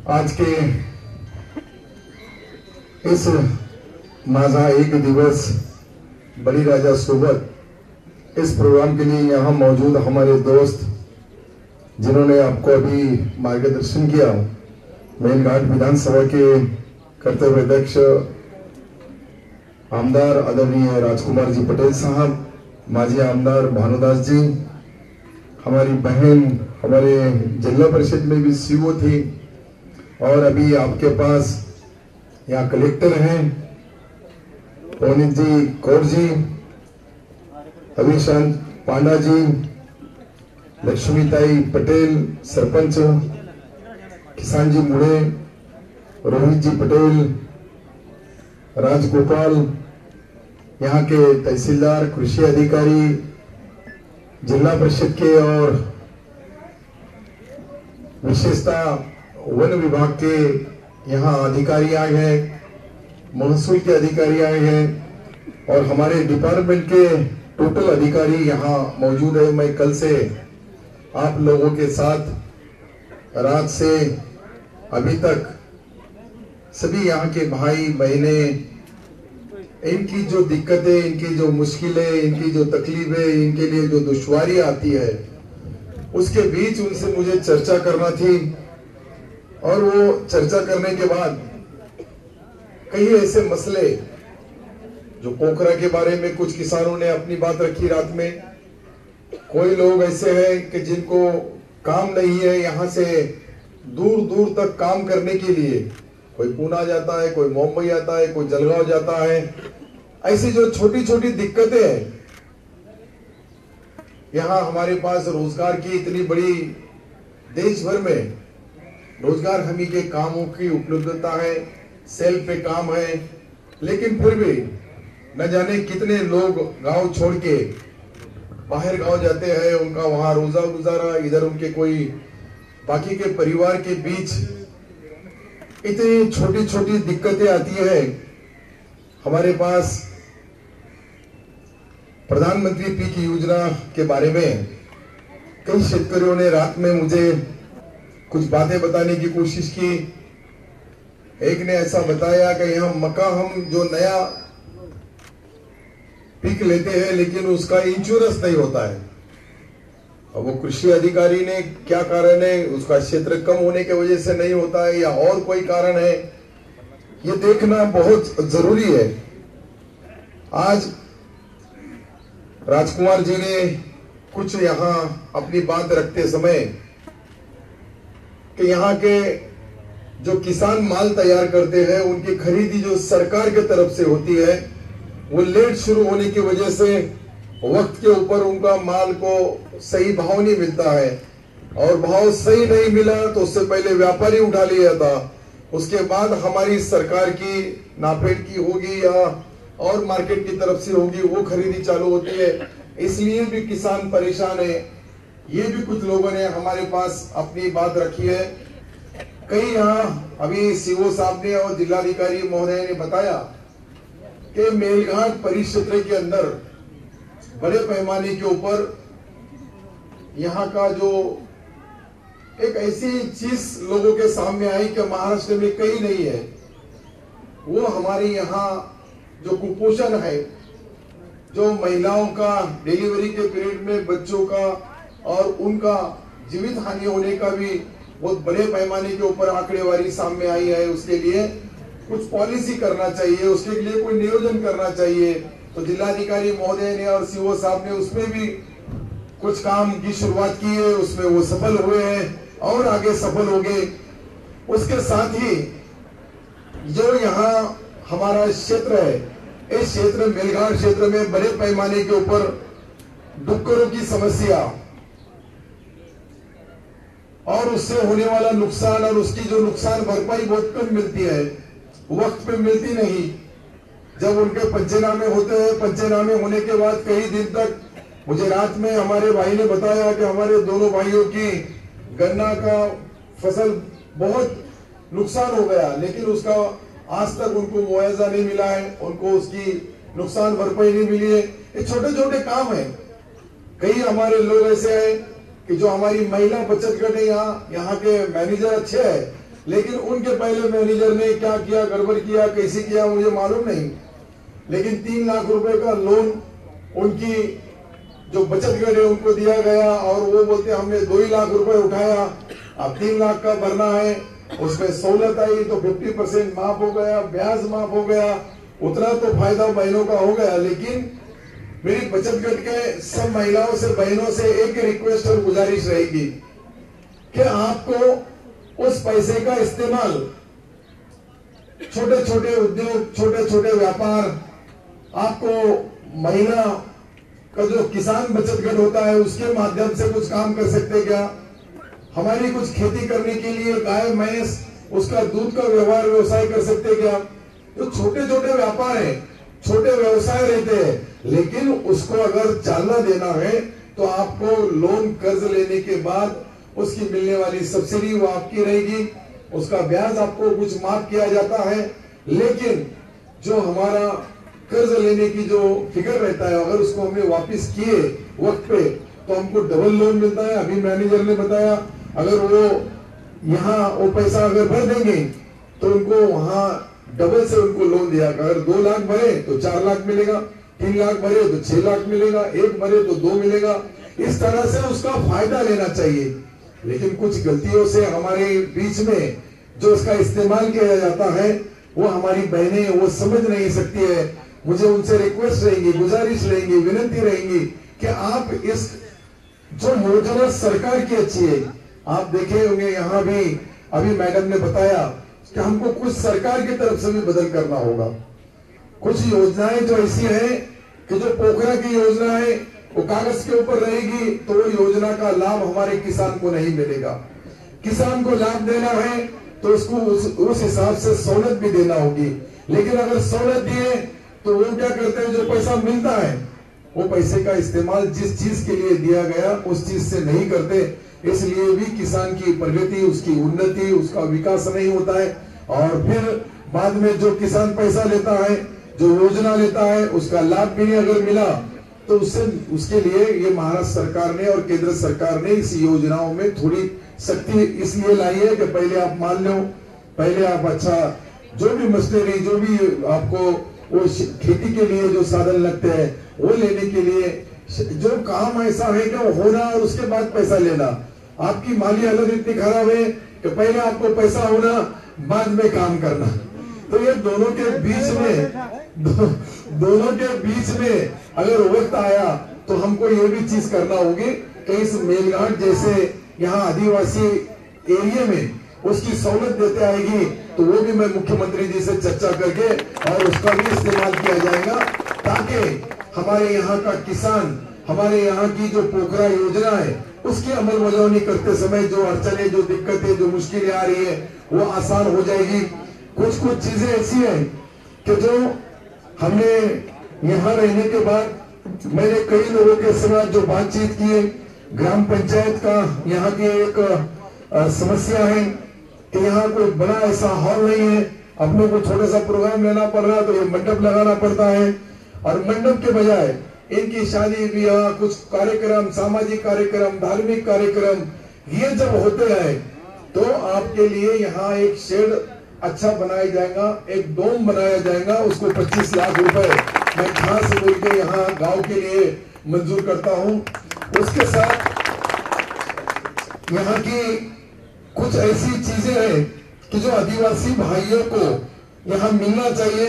आज के इस माझा एक दिवस बलिराजा सोबत इस प्रोग्राम के लिए यहाँ मौजूद हमारे दोस्त जिन्होंने आपको अभी मार्गदर्शन किया, मेलघाट विधानसभा के कर्तव्य अध्यक्ष आमदार आदरणीय राजकुमार जी पटेल साहब, माजी आमदार भानुदास जी, हमारी बहन हमारे जिला परिषद में भी सीओ थी, और अभी आपके पास यहाँ कलेक्टर हैं पुनीत जी कौर जी, अभिशांत पांडा जी, लक्ष्मीताई पटेल सरपंच, किसान जी मुड़े, रोहित जी पटेल, राजगोपाल, यहाँ के तहसीलदार, कृषि अधिकारी, जिला परिषद के और विशेषता वन विभाग के यहाँ अधिकारी आए हैं, महसूल के अधिकारी आए हैं और हमारे डिपार्टमेंट के टोटल अधिकारी यहाँ मौजूद है। मैं कल से आप लोगों के साथ रात से अभी तक सभी यहाँ के भाई बहने, इनकी जो दिक्कतें, इनकी जो मुश्किलें, इनकी जो तकलीफें, इनके लिए जो दुश्वारी आती है, उसके बीच उनसे मुझे चर्चा करना थी। और वो चर्चा करने के बाद कई ऐसे मसले जो पोखरा के बारे में कुछ किसानों ने अपनी बात रखी रात में, कोई लोग ऐसे हैं कि जिनको काम नहीं है, यहाँ से दूर दूर तक काम करने के लिए कोई पूना जाता है, कोई मुंबई आता है, कोई जलगांव जाता है। ऐसी जो छोटी छोटी दिक्कतें हैं, यहाँ हमारे पास रोजगार की इतनी बड़ी देश भर में रोजगार हमी के कामों की उपलब्धता है, सेल पे काम है, लेकिन फिर भी न जाने कितने लोग गांव छोड़ के बाहर गांव जाते हैं, उनका वहां रोजा गुजारा, इधर उनके कोई बाकी के परिवार के बीच इतनी छोटी छोटी दिक्कतें आती है। हमारे पास प्रधानमंत्री पीक योजना के बारे में कई शेतकरियों ने रात में मुझे कुछ बातें बताने की कोशिश की। एक ने ऐसा बताया कि यहाँ मक्का हम जो नया पीक लेते हैं लेकिन उसका इंश्योरेंस नहीं होता है। अब वो कृषि अधिकारी ने क्या कारण है, उसका क्षेत्र कम होने की वजह से नहीं होता है या और कोई कारण है, ये देखना बहुत जरूरी है। आज राजकुमार जी ने कुछ यहाँ अपनी बात रखते समय कि यहाँ के जो किसान माल तैयार करते हैं उनकी खरीदी जो सरकार के तरफ से होती है, वो लेट शुरू होने की वजह से वक्त के ऊपर उनका माल को सही भाव नहीं मिलता है, और भाव सही नहीं मिला तो उससे पहले व्यापारी उठा लिया था, उसके बाद हमारी सरकार की नाफेड की होगी या और मार्केट की तरफ से होगी, वो खरीदी चालू होती है। इसलिए भी किसान परेशान है। ये भी कुछ लोगों ने हमारे पास अपनी बात रखी है। कई यहाँ अभी सीओ साहब ने और जिलाधिकारी महोदय ने बताया कि मेलघाट परिक्षेत्र के अंदर बड़े पैमाने के ऊपर यहाँ का जो एक ऐसी चीज लोगों के सामने आई कि महाराष्ट्र में कहीं नहीं है, वो हमारे यहाँ जो कुपोषण है, जो महिलाओं का डिलीवरी के पीरियड में बच्चों का और उनका जीवित हानि होने का भी बहुत बड़े पैमाने के ऊपर आंकड़ेवारी सामने आई है। उसके लिए कुछ पॉलिसी करना चाहिए, उसके लिए कोई नियोजन करना चाहिए। तो जिलाधिकारी महोदय ने और सीओ साहब ने उसमें भी कुछ काम की शुरुआत की है, उसमें वो सफल हुए हैं और आगे सफल होंगे। उसके साथ ही जो यहाँ हमारा क्षेत्र है, इस क्षेत्र मेलघाट क्षेत्र में बड़े पैमाने के ऊपर डुक्करों की समस्या और उससे होने वाला नुकसान और उसकी जो नुकसान भरपाई बहुत कम मिलती है, वक्त पे मिलती नहीं। जब उनके पंचनामे होते हैं, पंचनामे होने के बाद कई दिन तक, मुझे रात में हमारे भाई ने बताया कि हमारे दोनों भाइयों की गन्ना का फसल बहुत नुकसान हो गया, लेकिन उसका आज तक उनको मुआवजा नहीं मिला है, उनको उसकी नुकसान भरपाई नहीं मिली है। ये छोटे छोटे काम है। कई हमारे लोग ऐसे हैं कि जो हमारी महिला बचत गट है, यहाँ के मैनेजर अच्छे हैं, लेकिन उनके पहले मैनेजर ने क्या किया, गड़बड़ किया, कैसे किया मुझे मालूम नहीं, लेकिन 3 लाख रुपए का लोन उनकी जो बचत गट है उनको दिया गया और वो बोलते हमने 2 लाख रुपए उठाया, अब 3 लाख का भरना है। उसमें सहूलत आई तो 50% माफ हो गया, ब्याज माफ हो गया, उतना तो फायदा बहनों का हो गया। लेकिन मेरी बचत गट के सब महिलाओं से, बहनों से एक रिक्वेस्ट और गुजारिश रहेगी कि आपको उस पैसे का इस्तेमाल छोटे छोटे उद्योग, छोटे छोटे व्यापार, आपको महिला का जो किसान बचत गट होता है उसके माध्यम से कुछ काम कर सकते क्या? हमारी कुछ खेती करने के लिए गाय भैंस उसका दूध का व्यवसाय कर सकते क्या? जो छोटे छोटे व्यापार है, छोटे व्यवसाय रहते हैं, लेकिन उसको अगर चालना देना है तो आपको लोन कर्ज लेने के बाद उसकी मिलने वाली सब्सिडी वो आपकी रहेगी, उसका ब्याज आपको कुछ माफ किया जाता है। लेकिन जो हमारा कर्ज लेने की जो फिगर रहता है अगर उसको हमने वापस किए वक्त पे तो हमको डबल लोन मिलता है। अभी मैनेजर ने बताया अगर वो यहाँ वो पैसा अगर भर देंगे तो उनको वहां डबल से उनको लोन दिया। अगर 2 लाख भरे तो 4 लाख मिलेगा, 3 लाख भरे तो 6 लाख मिलेगा, 1 भरे तो 2 मिलेगा। इस तरह से उसका फायदा लेना चाहिए। लेकिन कुछ गलतियों से हमारे बीच में जो इसका इस्तेमाल किया जाता है वो हमारी बहनें वो समझ नहीं सकती है। मुझे उनसे रिक्वेस्ट रहेंगी, गुजारिश रहेंगी, विनती रहेंगी कि आप इस जो योजना सरकार की अच्छी है, आप देखे होंगे यहाँ भी अभी मैडम ने बताया कि हमको कुछ सरकार की तरफ से भी बदल करना होगा। कुछ योजनाएं जो ऐसी है कि जो पोखरा की योजना है वो कागज के ऊपर रहेगी तो वो योजना का लाभ हमारे किसान को नहीं मिलेगा। किसान को लाभ देना है तो उसको उस हिसाब से सहूलत भी देना होगी। लेकिन अगर सहूलत दिए तो वो क्या करते हैं, जो पैसा मिलता है वो पैसे का इस्तेमाल जिस चीज के लिए दिया गया उस चीज से नहीं करते। इसलिए भी किसान की प्रगति, उसकी उन्नति, उसका विकास नहीं होता है। और फिर बाद में जो किसान पैसा लेता है, जो योजना लेता है, उसका लाभ भी नहीं अगर मिला तो उसके लिए ये महाराष्ट्र सरकार ने और केंद्र सरकार ने इस योजनाओं में थोड़ी सख्ती इसलिए लाई है कि पहले आप मान लो, पहले आप अच्छा जो भी मशीनरी, जो भी आपको वो खेती के लिए जो साधन लगते हैं वो लेने के लिए जो काम ऐसा है कि वो होना और उसके बाद पैसा लेना। आपकी माली हालत इतनी खराब है कि पहले आपको पैसा होना, बाद में काम करना। तो ये दोनों के बीच में अगर वक्त आया तो हमको ये भी चीज करना होगी कि इस मेलघाट जैसे यहाँ आदिवासी एरिया में उसकी सहूलत देते आएगी तो वो भी मैं मुख्यमंत्री जी से चर्चा करके और उसका भी इस्तेमाल किया जाएगा ताकि हमारे यहाँ का किसान, हमारे यहाँ की जो पोखरा योजना है उसकी अमल बजावनी करते समय जो अड़चने, जो दिक्कतें, जो मुश्किलें आ रही है वो आसान हो जाएगी। कुछ चीजें ऐसी हैं कि जो हमने यहाँ रहने के बाद मैंने कई लोगों के साथ जो बातचीत की है, ग्राम पंचायत का यहाँ की एक समस्या है कि यहाँ कोई बड़ा ऐसा हॉल नहीं है, अपने को छोटा सा प्रोग्राम लेना पड़ रहा है तो ये मंडप लगाना पड़ता है। और मंडप के बजाय इनकी शादी ब्याह, कुछ कार्यक्रम, सामाजिक कार्यक्रम, धार्मिक कार्यक्रम ये जब होते हैं तो आपके लिए यहाँ एक शेड अच्छा बनाया जाएगा, एक डोम बनाया जाएगा, उसको 25 लाख रुपए मैं खास बोल के यहाँ गांव के लिए मंजूर करता हूँ। उसके साथ यहाँ की कुछ ऐसी चीजें हैं कि जो आदिवासी भाइयों को यहाँ मिलना चाहिए,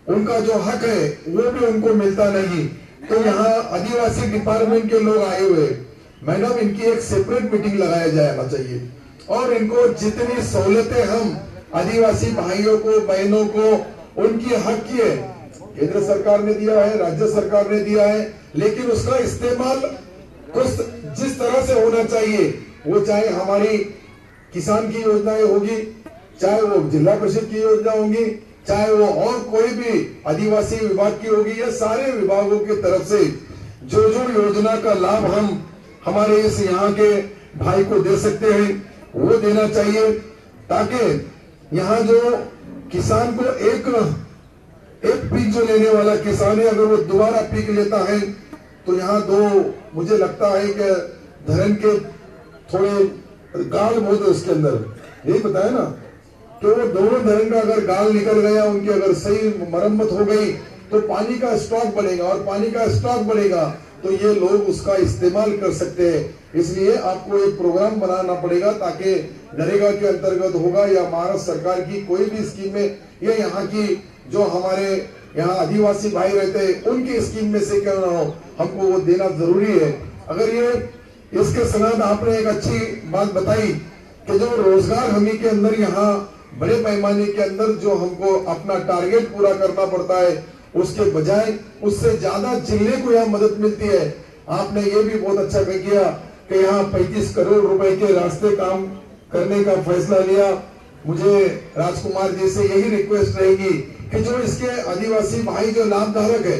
उनका जो हक है वो भी उनको मिलता नहीं। तो यहाँ आदिवासी डिपार्टमेंट के लोग आए हुए, मैडम इनकी एक सेपरेट मीटिंग लगाया जाना चाहिए और इनको जितनी सहूलतें हम आदिवासी भाइयों को, बहनों को उनकी हक की है, केंद्र सरकार ने दिया है, राज्य सरकार ने दिया है, लेकिन उसका इस्तेमाल कुछ जिस तरह से होना चाहिए, वो चाहे हमारी किसान की योजनाएं होगी, चाहे वो जिला परिषद की योजना होगी, चाहे वो और कोई भी आदिवासी विभाग की होगी, या सारे विभागों की तरफ से जो जो योजना का लाभ हम हमारे इस यहाँ के भाई को दे सकते हैं वो देना चाहिए, ताकि यहाँ जो किसान को एक पीक जो लेने वाला किसान है, अगर वो दोबारा पीक लेता है तो यहाँ मुझे लगता है कि धरन के थोड़े गाल बहुत है उसके अंदर, यही बताया ना कि वो दोनों धरण का अगर गाल निकल गया, उनकी अगर सही मरम्मत हो गई तो पानी का स्टॉक बनेगा, और पानी का स्टॉक बनेगा तो ये लोग उसका इस्तेमाल कर सकते हैं। इसलिए आपको एक प्रोग्राम बनाना पड़ेगा ताकि नरेगा के अंतर्गत होगा या महाराष्ट्र सरकार की कोई भी स्कीम में, या यहाँ की जो हमारे यहाँ आदिवासी भाई रहते हैं उनकी स्कीम में से क्यों ना हो, हमको वो देना जरूरी है। अगर ये इसके साथ आपने एक अच्छी बात बताई कि जो रोजगार हमी के अंदर यहाँ बड़े पैमाने के अंदर जो हमको अपना टारगेट पूरा करना पड़ता है, उसके बजाय उससे ज्यादा जिले को यहाँ मदद मिलती है। आपने ये भी बहुत अच्छा किया कि यहाँ 35 करोड़ रुपए के रास्ते काम करने का फैसला लिया। मुझे राजकुमार जी से यही रिक्वेस्ट रहेगी कि जो इसके आदिवासी भाई जो लाभधारक है,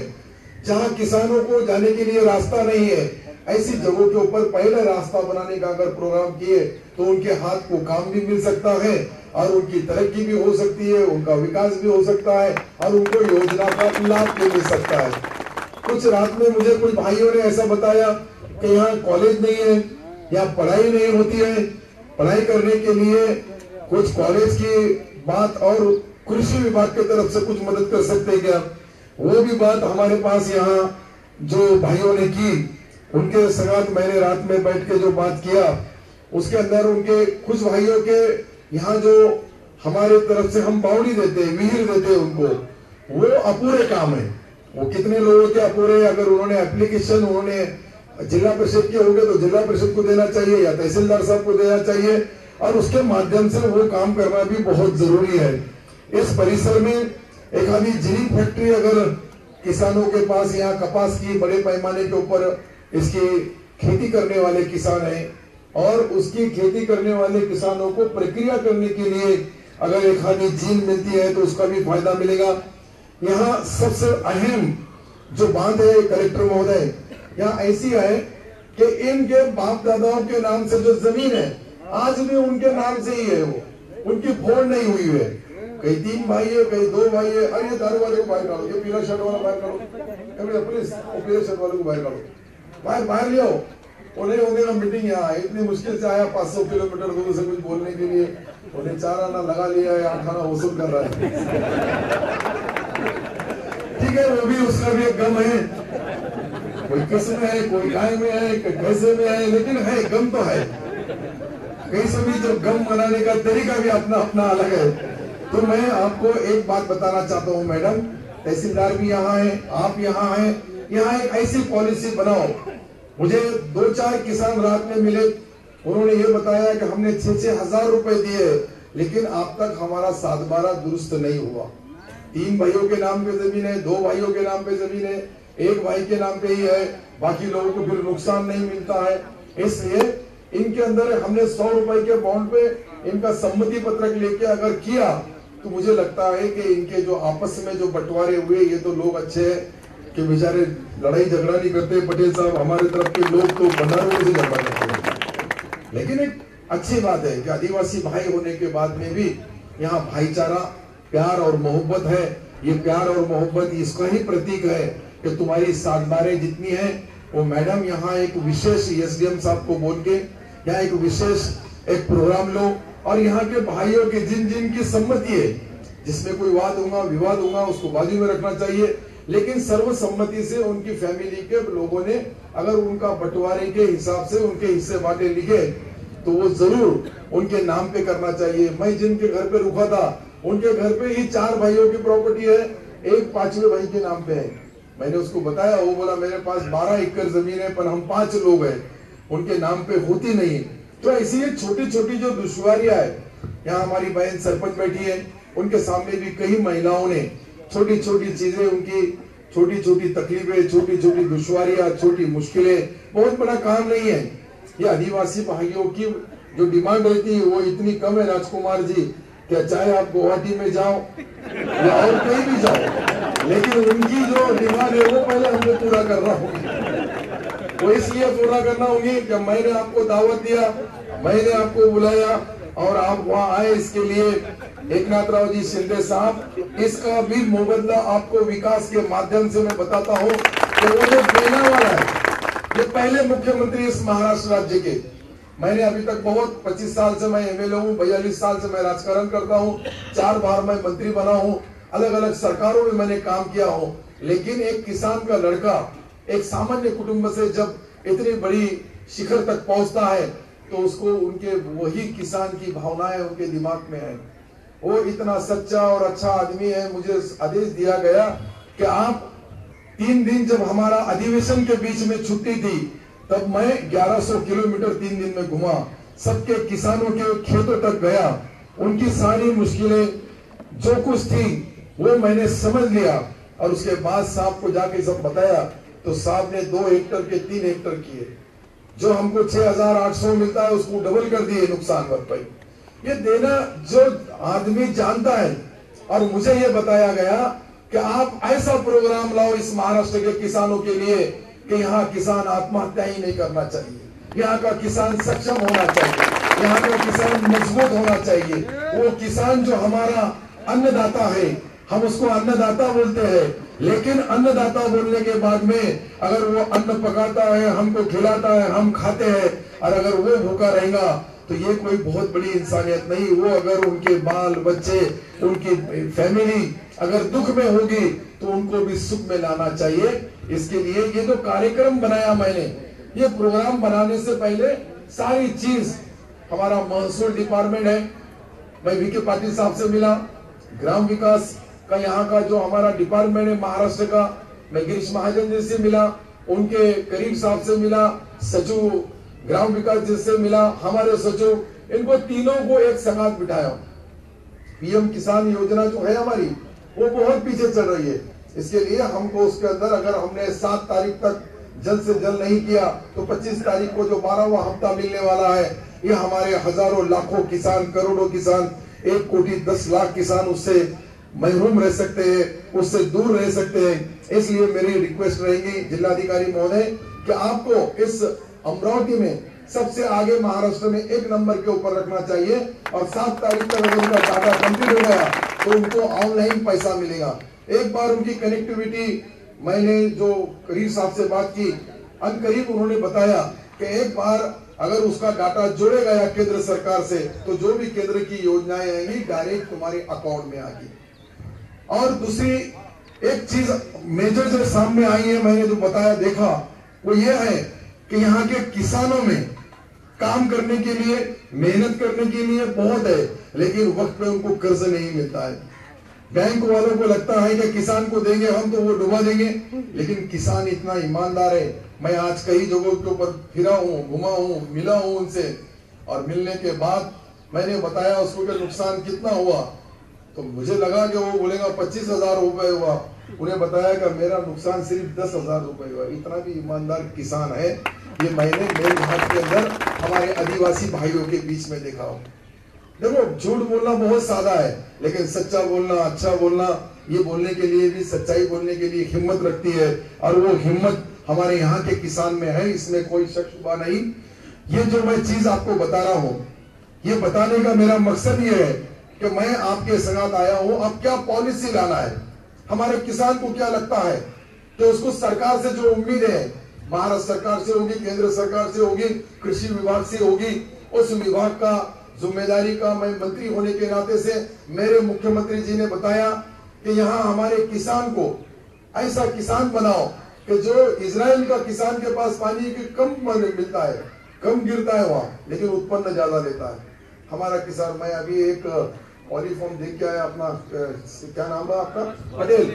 जहाँ किसानों को जाने के लिए रास्ता नहीं है, ऐसी जगहों के ऊपर पहले रास्ता बनाने का अगर प्रोग्राम किए तो उनके हाथ को काम भी मिल सकता है और उनकी तरक्की भी हो सकती है, उनका विकास भी हो सकता है और उनको योजना का लाभ भी मिल सकता है। कुछ रात में मुझे कुछ भाइयों ने ऐसा बताया कि यहाँ कॉलेज नहीं है, यहाँ पढ़ाई नहीं होती है, पढ़ाई करने के लिए कुछ कॉलेज की बात और कृषि विभाग की तरफ से कुछ मदद कर सकते हैं क्या? वो भी बात हमारे पास यहाँ जो भाइयों ने की, उनके साथ मैंने रात में बैठ के जो बात किया, उसके अंदर उनके कुछ भाइयों के यहाँ जो हमारे तरफ से हम बावड़ी देते हैं, विहिर देते हैं उनको, वो अपूरे काम है। वो कितने लोगों के अपूरे, अगर उन्होंने एप्लीकेशन उन्होंने जिला परिषद के हो गए तो जिला परिषद को देना चाहिए या तहसीलदार साहब को देना चाहिए, और उसके माध्यम से वो काम करना भी बहुत जरूरी है। इस परिसर में एक आधी जीरी फैक्ट्री अगर किसानों के पास, यहाँ कपास की बड़े पैमाने के ऊपर इसकी खेती करने वाले किसान हैं, और उसकी खेती करने वाले किसानों को प्रक्रिया करने के लिए अगर एक आधी जीन मिलती है तो उसका भी फायदा मिलेगा। यहाँ सबसे अहम जो बात है कलेक्टर महोदय, यहाँ ऐसी है कि इनके बाप दादाओं के नाम से जो जमीन है आज भी उनके नाम से ही है, वो उनकी फोड़ नहीं हुई है। कई 3 भाई है, कई 2 भाई है। अरे ये दारू वाले को बाहर काढो, ये पीला शर्ट वाला बाहर काढो, पुलिस वो पीले शर्ट वाले को बाहर काढो, बाहर ले आओ। उन्हें उन्हें मीटिंग यहाँ इतनी मुश्किल से आया 500 किलोमीटर दूर से कुछ बोलने के लिए, उन्हें 4 आना लगा लिया है, 8 आना वसूल कर रहा है। ठीक है, वो भी उसका भी एक गम है, कोई किस में है, कोई गाय में है, कोई कैसे में है, लेकिन है गम तो है। कहीं से भी जो गम मनाने का तरीका भी अपना अपना अलग है। तो मैं आपको एक बात बताना चाहता हूँ मैडम, तहसीलदार भी यहाँ है, आप यहाँ हैं, यहाँ एक ऐसी पॉलिसी बनाओ। मुझे 2-4 किसान रात में मिले, उन्होंने ये बताया कि हमने 6-6 हजार रुपए दिए, लेकिन अब तक हमारा 7/12 दुरुस्त नहीं हुआ। 3 भाइयों के नाम पे जमीन है, 2 भाइयों के नाम पे जमीन है, 1 भाई के नाम पे ही है, बाकी लोगों को फिर नुकसान नहीं मिलता है। इसलिए इनके अंदर हमने 100 रुपए के बॉन्ड पे इनका सम्मति पत्रक लेके अगर किया तो मुझे लगता है कि इनके जो आपस में जो बंटवारे हुए, ये तो लोग अच्छे हैं कि बेचारे लड़ाई झगड़ा नहीं करते। पटेल साहब हमारे तरफ के लोग तो बंधारों से झगड़ा करते हैं, लेकिन एक अच्छी बात है कि आदिवासी भाई होने के बाद में भी यहाँ भाईचारा, प्यार और मोहब्बत है। ये प्यार और मोहब्बत इसका ही प्रतीक है कि तुम्हारी साधनारें जितनी है वो मैडम यहाँ एक विशेष एसडीएम साहब को बोल के यहाँ एक विशेष एक प्रोग्राम लो, और यहाँ के भाइयों की जिन जिन की सम्मति है, जिसमें कोई वाद होगा विवाद होगा उसको बाजू में रखना चाहिए, लेकिन सर्वसम्मति से उनकी फैमिली के लोगों ने अगर उनका बंटवारे के हिसाब से उनके हिस्से बांटे लिखे तो वो जरूर उनके नाम पे करना चाहिए। मैं जिनके घर पे रुका था उनके घर पे ही 4 भाइयों की प्रॉपर्टी है, एक 5वें भाई के नाम पे है। मैंने उसको बताया, वो बोला मेरे पास 12 एकड़ जमीन है पर हम 5 लोग हैं, उनके नाम पे होती नहीं। तो ऐसी छोटी छोटी जो दुश्वारियां है, यहाँ हमारी बहन सरपंच बैठी है, उनके सामने भी कई महिलाओं ने छोटी छोटी चीजें, उनकी छोटी छोटी तकलीफें, छोटी छोटी दुश्वारियां, छोटी मुश्किलें, बहुत बड़ा काम नहीं है। ये आदिवासी भाइयों की जो डिमांड रहती है वो इतनी कम है राजकुमार जी, क्या चाहे आप गुवाहाटी में जाओ या और कहीं भी जाओ, लेकिन उनकी जो डिमांड है वो पहले हमने पूरा करना होगी। वो इसलिए पूरा करना होगी कि मैंने आपको दावत दिया, मैंने आपको बुलाया और आप वहाँ आए। इसके लिए एकनाथराव जी शिंदे साहब, इसका भी मुबदला आपको विकास के माध्यम से मैं बताता हूँ कि वो जो देने वाला है, ये पहले मुख्यमंत्री इस महाराष्ट्र राज्य के, मैंने अभी तक बहुत 25 साल से मैं एमएलए हूँ, 42 साल से मैं राजकारण करता हूँ, 4 बार मैं मंत्री बना हूँ, अलग अलग सरकारों में मैंने काम किया हूँ। लेकिन एक किसान का लड़का एक सामान्य कुटुंब से जब इतनी बड़ी शिखर तक पहुंचता है तो उसको उनके वही किसान की भावनाएं उनके दिमाग में है। वो इतना सच्चा और अच्छा आदमी है। मुझे आदेश दिया गया कि आप 3 दिन, जब हमारा अधिवेशन के बीच में छुट्टी थी, तब मैं 1100 किलोमीटर 3 दिन में घुमा, सबके किसानों के खेतों तक गया, उनकी सारी मुश्किलें जो कुछ थी वो मैंने समझ लिया और उसके बाद साहब को जाके सब बताया तो साहब ने 2 हेक्टर के 3 हेक्टर किए। जो हमको 6,800 मिलता है उसको डबल कर दिए नुकसान भरपाई। ये देना जो आदमी जानता है। और मुझे ये बताया गया कि आप ऐसा प्रोग्राम लाओ इस महाराष्ट्र के किसानों के लिए कि यहाँ किसान आत्महत्या ही नहीं करना चाहिए, यहाँ का किसान सक्षम होना चाहिए, यहाँ का किसान मजबूत होना चाहिए। वो किसान जो हमारा अन्नदाता है, हम उसको अन्नदाता बोलते हैं, लेकिन अन्नदाता बोलने के बाद में अगर वो अन्न पकाता है, हमको खिलाता है, हम खाते हैं, और अगर वो भूखा रहेगा तो ये कोई बहुत बड़ी इंसानियत नहीं। वो अगर उनके बाल बच्चे, उनकी फैमिली अगर दुख में होगी तो उनको भी सुख में लाना चाहिए। इसके लिए ये जो कार्यक्रम बनाया मैंने, ये प्रोग्राम बनाने से पहले सारी चीज हमारा महसूल डिपार्टमेंट है, मैं वीके पाटिल साहब से मिला, ग्राम विकास का यहाँ का जो हमारा डिपार्टमेंट है महाराष्ट्र का, मैं गिरीश महाजन जी से मिला, उनके करीब साहब से मिला, सचिव ग्राम विकास जी से मिला, हमारे सचिव, इनको तीनों को एक संगात बिठाया। पीएम किसान योजना जो है हमारी वो बहुत पीछे चल रही है। इसके लिए हमको उसके अंदर अगर हमने 7 तारीख तक जल्द से जल्द नहीं किया तो 25 तारीख को जो 12वां हफ्ता मिलने वाला है, ये हमारे हजारों लाखों किसान, करोड़ों किसान, 1 कोटी 10 लाख किसान उससे महरूम रह सकते हैं, उससे दूर रह सकते हैं। इसलिए मेरी रिक्वेस्ट रहेगी जिलाधिकारी महोदय कि आपको इस अमरावती में सबसे आगे महाराष्ट्र में 1 नंबर के ऊपर रखना चाहिए और 7 तारीख तक अगर उनका डाटा कंप्लीट हो गया तो उनको ऑनलाइन पैसा मिलेगा। एक बार उनकी कनेक्टिविटी, मैंने जो करीब साहब से बात की, अनकरीब उन्होंने बताया कि एक बार अगर उसका डाटा जोड़े गया केंद्र सरकार से तो जो भी केंद्र की योजनाएं आएंगी डायरेक्ट तुम्हारे अकाउंट में आएगी। और दूसरी एक चीज मेजर जो सामने आई है, मैंने जो बताया देखा, वो ये है कि यहाँ के किसानों में काम करने के लिए, मेहनत करने के लिए बहुत है, लेकिन वक्त पे उनको कर्ज नहीं मिलता है। बैंक वालों को लगता है कि किसान को देंगे हम तो वो डुबा देंगे, लेकिन किसान इतना ईमानदार है। मैं आज कई जगहों के ऊपर फिरा हूँ, घुमा हूँ, मिला हूँ उनसे, और मिलने के बाद मैंने बताया उसको कि नुकसान कितना हुआ, तो मुझे लगा कि वो बोलेगा 25,000 रुपए हुआ। उन्हें बताया कि मेरा नुकसान सिर्फ 10,000 रुपए हुआ। इतना भी ईमानदार किसान है, ये मैंने मेरे हाथ के अंदर हमारे आदिवासी भाइयों के बीच में देखा हूँ। देखो, झूठ बोलना बहुत सादा है, लेकिन सच्चा बोलना, अच्छा बोलना, ये बोलने के लिए भी, सच्चाई बोलने के लिए हिम्मत रखती है, और वो हिम्मत हमारे यहाँ के किसान में है, इसमें कोई शक शुबा नहीं। ये जो मैं चीज आपको बता रहा हूँ, ये बताने का मेरा मकसद ये है कि मैं आपके साथ आया हूँ। अब क्या पॉलिसी लाना है, हमारे किसान को क्या लगता है कि उसको सरकार से जो उम्मीद है, महाराष्ट्र सरकार से होगी, केंद्र सरकार से होगी, कृषि विभाग से होगी, उस विभाग का जिम्मेदारी का मैं मंत्री होने के नाते से मेरे मुख्यमंत्री जी ने बताया कि यहाँ हमारे किसान को ऐसा किसान बनाओ कि जो इजराइल का किसान के पास पानी की कम मिलता है, कम गिरता है वहां, लेकिन उत्पन्न ज्यादा लेता है हमारा किसान। मैं अभी एक पॉलीफॉर्म देख के आया, अपना क्या नाम है आपका, पटेल,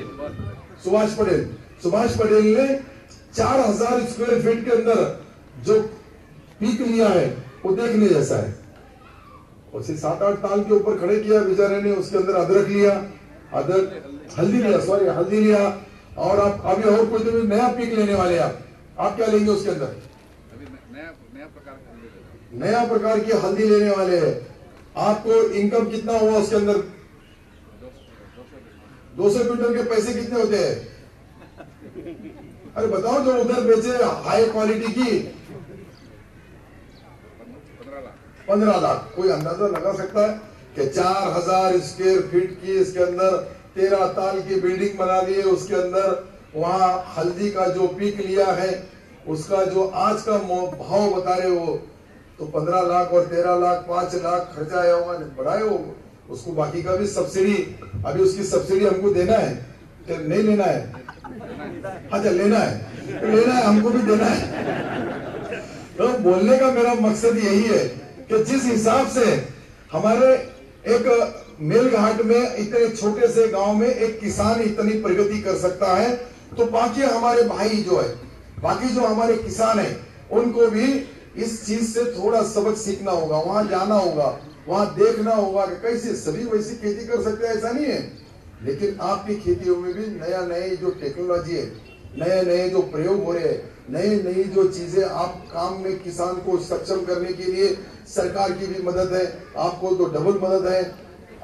सुभाष पटेल। सुभाष पटेल ने 4,000 स्क्वायर फीट के अंदर जो पीक लिया है वो देखने जैसा है। उसे 7-8 ताल के ऊपर खड़े किया बेचारे ने, उसके अंदर अदरक लिया, हल्दी लिया, और आप अभी और कोई तो नया पीक लेने वाले आप क्या लेंगे उसके अंदर? नया प्रकार की हल्दी लेने वाले हैं। आपको इनकम कितना हुआ उसके अंदर? 200 क्विंटल के पैसे कितने होते हैं? अरे बताओ, जो उधर बेचे हाई क्वालिटी की 15 लाख। कोई अंदाजा लगा सकता है कि 4,000 स्क्वायर फीट की इसके अंदर 13 ताल की बिल्डिंग बना ली है, उसके अंदर वहां हल्दी का जो पीक लिया है उसका जो आज का भाव बता रहे हो, तो 15 लाख और 13 लाख 5 लाख खर्चा आया होगा, बढ़ाए हो उसको, बाकी का भी सब्सिडी, अभी उसकी सब्सिडी हमको देना है कि नहीं लेना है? अच्छा लेना है, तो लेना है, हमको भी देना है। तो बोलने का मेरा मकसद यही है कि जिस हिसाब से हमारे एक मेलघाट में इतने छोटे से गांव में एक किसान इतनी प्रगति कर सकता है, तो बाकी हमारे भाई जो है, बाकी जो हमारे किसान है, उनको भी इस चीज से थोड़ा सबक सीखना होगा, वहां जाना होगा, वहां देखना होगा कि कैसे सभी वैसी खेती कर सकते हैं, ऐसा नहीं है। लेकिन आपकी खेतियों में भी नया नए जो टेक्नोलॉजी है, नए नए जो प्रयोग हो रहे हैं, नई नई जो चीजें आप काम में किसान को सक्षम करने के लिए सरकार की भी मदद है, आपको तो डबल मदद है,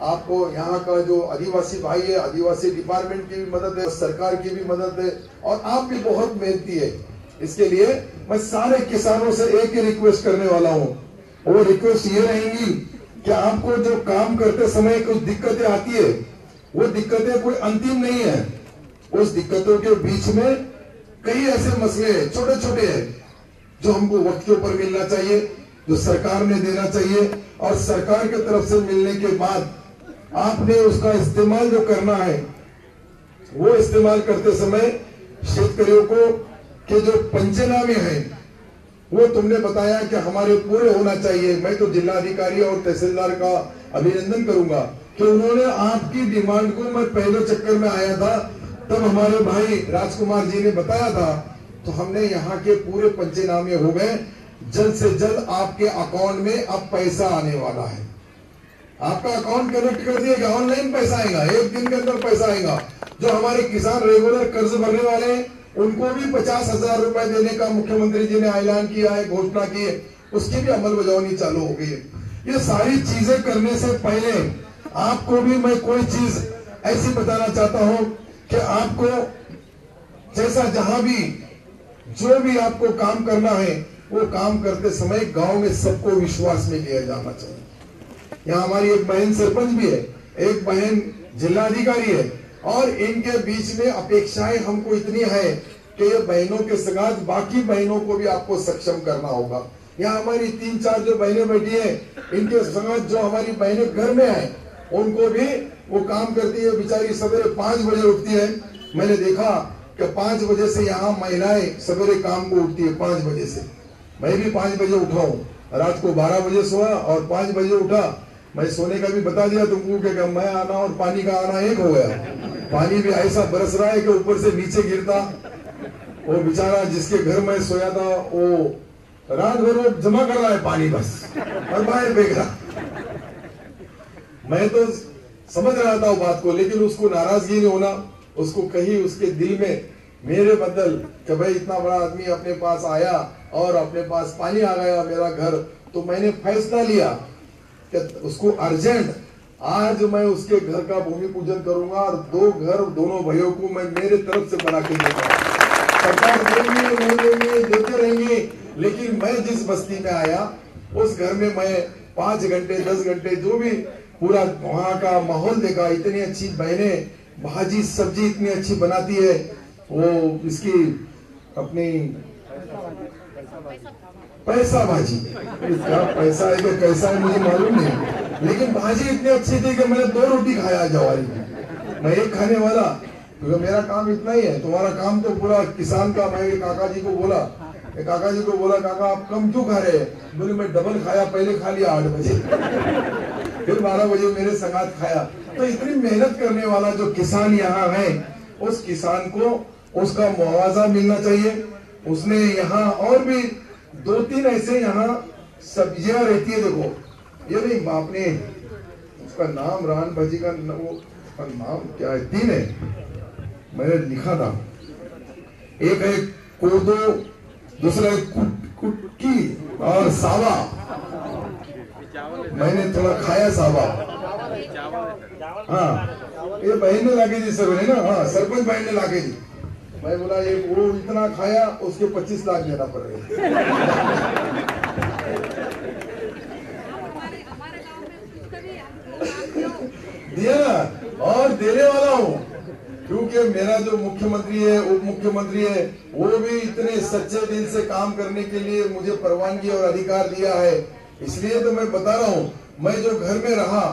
आपको यहाँ का जो आदिवासी भाई है, आदिवासी डिपार्टमेंट की भी मदद है, सरकार की भी मदद है, और आप भी बहुत मेहनती है। इसके लिए मैं सारे किसानों से एक ही रिक्वेस्ट करने वाला हूँ, वो रिक्वेस्ट ये रहेंगी कि आपको जो काम करते समय कुछ दिक्कतें आती है, वो दिक्कतें कोई अंतिम नहीं है, उस दिक्कतों के बीच में कई ऐसे मसले छोटे छोटे हैं जो हमको वक्त के ऊपर मिलना चाहिए, जो सरकार ने देना चाहिए, और सरकार की तरफ से मिलने के बाद आपने उसका इस्तेमाल जो करना है, वो इस्तेमाल करते समय शेतकरियों को के जो पंचनामे हैं वो तुमने बताया कि हमारे पूरे होना चाहिए। मैं तो जिलाधिकारी और तहसीलदार का अभिनंदन करूंगा कि उन्होंने आपकी डिमांड को, मैं पहले चक्कर में आया था तब हमारे भाई राजकुमार जी ने बताया था, तो हमने यहाँ के पूरे पंचनामे हो गए। जल्द से जल्द आपके अकाउंट में अब पैसा आने वाला है, आपका अकाउंट कनेक्ट कर दिएगा, ऑनलाइन पैसा आएगा, एक दिन के अंदर पैसा आएगा। जो हमारे किसान रेगुलर कर्ज भरने वाले हैं उनको भी 50,000 रुपए देने का मुख्यमंत्री जी ने ऐलान किया है, घोषणा की है, उसकी भी अमलबजावनी चालू हो गई है। ये सारी चीजें करने से पहले आपको भी मैं कोई चीज ऐसी बताना चाहता हूं कि आपको जैसा जहां भी जो भी आपको काम करना है, वो काम करते समय गांव में सबको विश्वास में लिया जाना चाहिए। यहाँ हमारी एक बहन सरपंच भी है, एक बहन जिलाधिकारी है, और इनके बीच में अपेक्षाएं हमको इतनी है कि ये बहनों के साथ बाकी बहनों को भी आपको सक्षम करना होगा। यहाँ हमारी 3-4 जो बहनें बैठी हैं, इनके साथ जो हमारी बहनें घर में हैं, उनको भी वो काम करती है। बेचारी सवेरे 5 बजे उठती है, मैंने देखा कि 5 बजे से यहाँ महिलाएं सवेरे काम को उठती है, 5 बजे से। मैं भी 5 बजे उठा हूँ, रात को 12 बजे सोया और 5 बजे उठा। मैं सोने का भी बता दिया तुमको कि मैं आना और पानी का आना एक हो गया। पानी भी ऐसा बरस रहा है कि ऊपर से नीचे गिरता। वो बेचारा जिसके घर में सोया था, वो रात भर वो जमा कर रहा है पानी बस, और बाहर फेंक रहा। मैं तो समझ रहा था वो बात को, लेकिन उसको नाराजगी नहीं होना, उसको कहीं उसके दिल में मेरे बदल कि भाई इतना बड़ा आदमी अपने पास आया और अपने पास पानी आ गया मेरा घर, तो मैंने फैसला लिया कि उसको अर्जेंट आज मैं उसके घर का भूमि पूजन करूंगा, और 2 घर दोनों भाइयों को मैं मेरे तरफ से बना के दूंगा। सरकार देंगे नहीं देंगे, देते रहेंगे, लेकिन मैं जिस बस्ती में आया उस घर में मैं 5 घंटे 10 घंटे जो भी पूरा वहां का माहौल देखा। इतनी अच्छी बहनें भाजी सब्जी इतनी अच्छी बनाती है, वो इसकी अपनी पैसा भाजी, क्या पैसा है कि कैसा है मुझे मालूम नहीं, लेकिन भाजी इतनी अच्छी थी कि मैंने 2 रोटी खाया जवारी की, मैं एक खाने वाला, क्योंकि मेरा काम इतना ही है, तुम्हारा काम तो पूरा किसान का। मैं काका जी को बोला, काका आप कम क्यों खा रहे हैं? बोले मैं डबल खाया, पहले खा लिया 8 बजे, फिर 12 बजे मेरे संगात खाया। तो इतनी मेहनत करने वाला जो किसान यहाँ है, उस किसान को उसका मुआवजा मिलना चाहिए। उसने यहाँ और भी 2-3 ऐसे यहाँ सब्जियां रहती है, देखो ये नहीं आपने उसका नाम रान भाजी का वो नाम क्या है, 3 है, मैंने लिखा था। एक है कोदो, दूसरा है कुटकी और सावा। मैंने थोड़ा खाया सावा। हाँ ये बहन ने लाके दी सवेरे ना, हाँ सरपंच बहन ने लाके दी। मैं बोला ये वो इतना खाया, उसके 25 लाख देना पड़ रहा है। दिया ना, और देने वाला हूँ। क्योंकि मेरा जो मुख्यमंत्री है, उप मुख्यमंत्री है, वो भी इतने सच्चे दिल से काम करने के लिए मुझे परवानगी और अधिकार दिया है। इसलिए तो मैं बता रहा हूँ, मैं जो घर में रहा,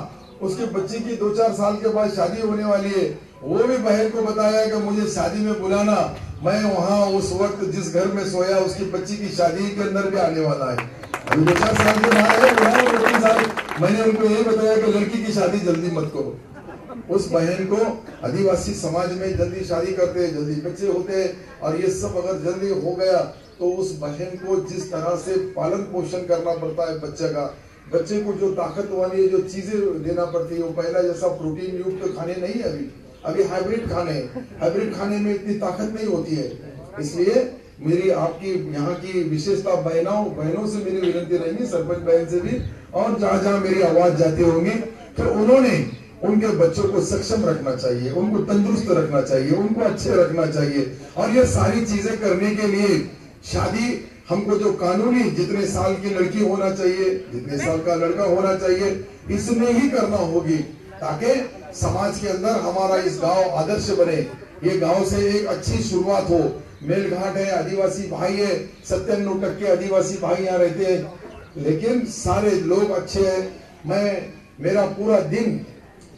उसके बच्चे की 2-4 साल के बाद शादी होने वाली है, वो भी बहन को बताया कि मुझे शादी में बुलाना। मैं वहाँ उस वक्त जिस घर में सोया, उसकी बच्ची की शादी के अंदर भी आने वाला है। अभी 2-4 साल के बाद है, 2-3 साल मैंने उनको यही बताया कि लड़की की शादी जल्दी मत करो। उस बहन को आदिवासी समाज में जल्दी शादी करते हैं, जल्दी बच्चे होते हैं, और ये सब अगर जल्दी हो गया तो उस बहन को जिस तरह से पालन पोषण करना पड़ता है बच्चे को जो ताकत वाली जो चीजें देना पड़ती है, वो पहला जैसा प्रोटीन युक्त खाने नहीं है। अभी हाइब्रिड खाने में इतनी ताकत नहीं होती है। इसलिए मेरी आपकी यहाँ की विशेषता बहनों से मेरी विनती रहेगी, सरपंच बहन से भी, और जहाँ मेरी आवाज जाती होंगी, तो उन्होंने उनके बच्चों को सक्षम रखना चाहिए, उनको तंदुरुस्त रखना चाहिए, उनको अच्छे रखना चाहिए। और ये सारी चीजें करने के लिए शादी हमको जो कानूनी जितने साल की लड़की होना चाहिए, जितने साल का लड़का होना चाहिए, इसमें ही करना होगी, ताकि समाज के अंदर हमारा इस गांव आदर्श बने। ये गांव से एक अच्छी शुरुआत हो। मेलघाट है, आदिवासी भाई है, 97% आदिवासी भाई यहाँ रहते हैं, लेकिन सारे लोग अच्छे हैं। मेरा पूरा दिन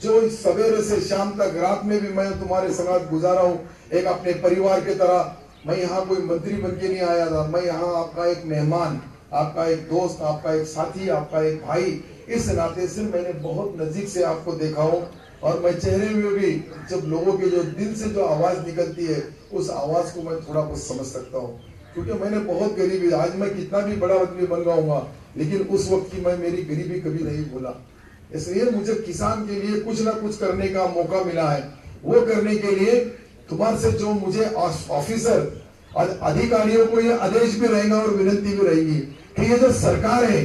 जो सवेरे से शाम तक, रात में भी मैं तुम्हारे साथ गुजारा हूँ एक अपने परिवार के तरह। मैं यहाँ कोई मंत्री बन के नहीं आया था, मैं यहाँ आपका एक मेहमान, आपका एक दोस्त, आपका एक साथी, आपका एक भाई, इस नाते से मैंने बहुत नजदीक से आपको देखा हूँ। और मैं चेहरे में भी जब लोगों के जो दिल से जो आवाज निकलती है, उस आवाज को मैं थोड़ा बहुत समझ सकता हूँ, क्योंकि मैंने बहुत गरीबी, आज मैं कितना भी बड़ा आदमी बन जाऊंगा, लेकिन उस वक्त की मैं मेरी गरीबी कभी नहीं भूला। इसलिए मुझे किसान के लिए कुछ ना कुछ करने का मौका मिला है। वो करने के लिए तुम्हारे से जो मुझे ऑफिसर अधिकारियों को ये आदेश भी रहेगा और विनती भी रहेगी कि ये जो सरकार है,